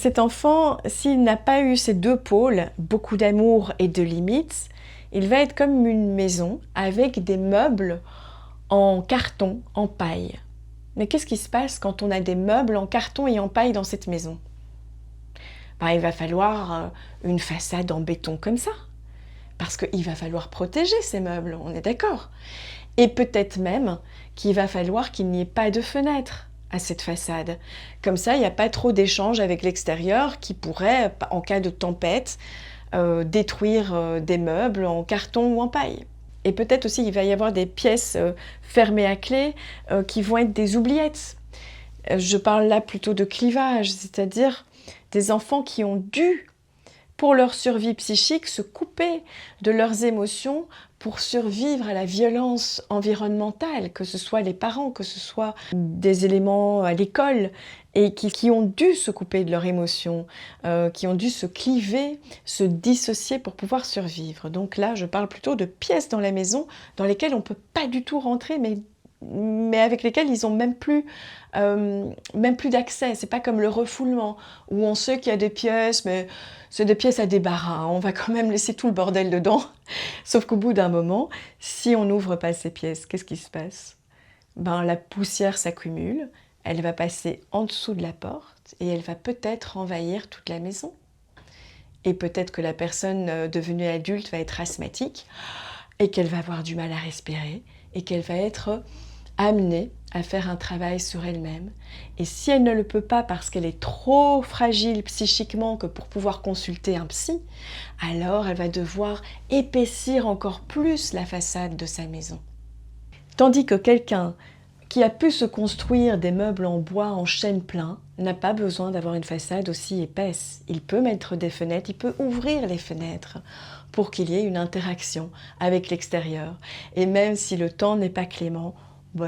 Cet enfant, s'il n'a pas eu ces deux pôles, beaucoup d'amour et de limites, il va être comme une maison avec des meubles en carton, en paille. Mais qu'est-ce qui se passe quand on a des meubles en carton et en paille dans cette maison? Il va falloir une façade en béton comme ça, parce qu'il va falloir protéger ces meubles, on est d'accord. Et peut-être même qu'il va falloir qu'il n'y ait pas de fenêtre à cette façade. Comme ça, il n'y a pas trop d'échanges avec l'extérieur qui pourrait, en cas de tempête, détruire des meubles en carton ou en paille. Et peut-être aussi il va y avoir des pièces fermées à clé qui vont être des oubliettes. Je parle là plutôt de clivage, c'est-à-dire des enfants qui ont dû, pour leur survie psychique, se couper de leurs émotions pour survivre à la violence environnementale, que ce soit les parents, que ce soit des éléments à l'école, et qui ont dû se couper de leurs émotions, qui ont dû se cliver, se dissocier pour pouvoir survivre. Donc là, je parle plutôt de pièces dans la maison dans lesquelles on ne peut pas du tout rentrer, mais avec lesquelles ils n'ont même plus d'accès. C'est pas comme le refoulement, où on sait qu'il y a des pièces, mais c'est des pièces à débarras. On va quand même laisser tout le bordel dedans. Sauf qu'au bout d'un moment, si on n'ouvre pas ces pièces, qu'est-ce qui se passe? La poussière s'accumule, elle va passer en dessous de la porte et elle va peut-être envahir toute la maison. Et peut-être que la personne devenue adulte va être asthmatique et qu'elle va avoir du mal à respirer et qu'elle va être amenée à faire un travail sur elle-même. Et si elle ne le peut pas parce qu'elle est trop fragile psychiquement que pour pouvoir consulter un psy, alors elle va devoir épaissir encore plus la façade de sa maison. Tandis que quelqu'un qui a pu se construire des meubles en bois en chêne plein n'a pas besoin d'avoir une façade aussi épaisse. Il peut mettre des fenêtres, il peut ouvrir les fenêtres pour qu'il y ait une interaction avec l'extérieur. Et même si le temps n'est pas clément,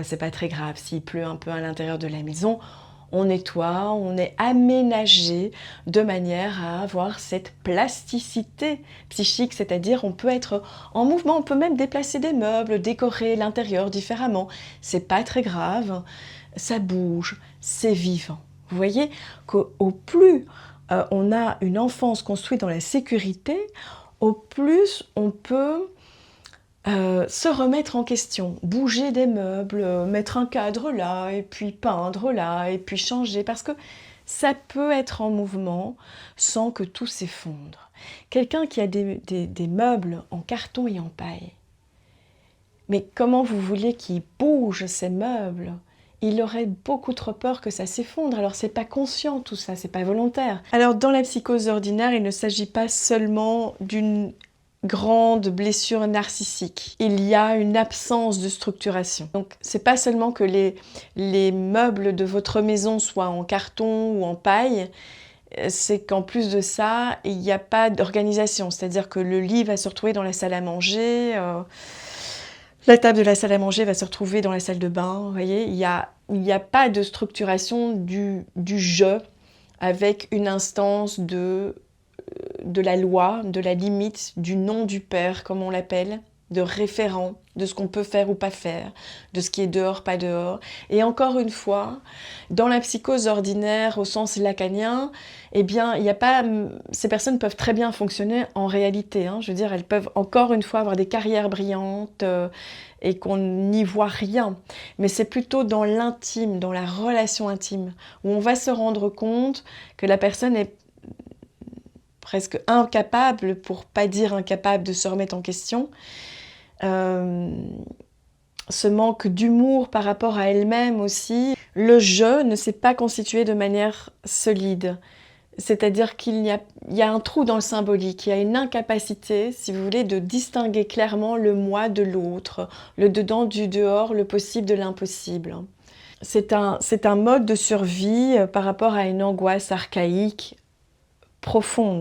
c'est pas très grave. S'il pleut un peu à l'intérieur de la maison, on nettoie, on est aménagé de manière à avoir cette plasticité psychique, c'est-à-dire on peut être en mouvement, on peut même déplacer des meubles, décorer l'intérieur différemment. C'est pas très grave, ça bouge, c'est vivant. Vous voyez qu'au plus on a une enfance construite dans la sécurité, au plus on peut se remettre en question, bouger des meubles, mettre un cadre là, et puis peindre là, et puis changer, parce que ça peut être en mouvement sans que tout s'effondre. Quelqu'un qui a des meubles en carton et en paille, mais comment vous voulez qu'il bouge ces meubles? Il aurait beaucoup trop peur que ça s'effondre, alors c'est pas conscient tout ça, c'est pas volontaire. Alors dans la psychose ordinaire, il ne s'agit pas seulement d'une grande blessure narcissique. Il y a une absence de structuration. Donc c'est pas seulement que les meubles de votre maison soient en carton ou en paille, c'est qu'en plus de ça, il n'y a pas d'organisation. C'est-à-dire que le lit va se retrouver dans la salle à manger, la table de la salle à manger va se retrouver dans la salle de bain. Vous voyez, il y a pas de structuration du jeu avec une instance de la loi, de la limite, du nom du père, comme on l'appelle, de référent, de ce qu'on peut faire ou pas faire, de ce qui est dehors, pas dehors. Et encore une fois, dans la psychose ordinaire, au sens lacanien, il y a pas, ces personnes peuvent très bien fonctionner en réalité. Je veux dire, elles peuvent encore une fois avoir des carrières brillantes et qu'on n'y voit rien. Mais c'est plutôt dans l'intime, dans la relation intime, où on va se rendre compte que la personne est presque incapable, pour pas dire incapable, de se remettre en question. Ce manque d'humour par rapport à elle-même aussi. Le jeu ne s'est pas constitué de manière solide. C'est-à-dire qu'il y a un trou dans le symbolique, il y a une incapacité, si vous voulez, de distinguer clairement le moi de l'autre, le dedans du dehors, le possible de l'impossible. C'est un mode de survie par rapport à une angoisse archaïque profonde.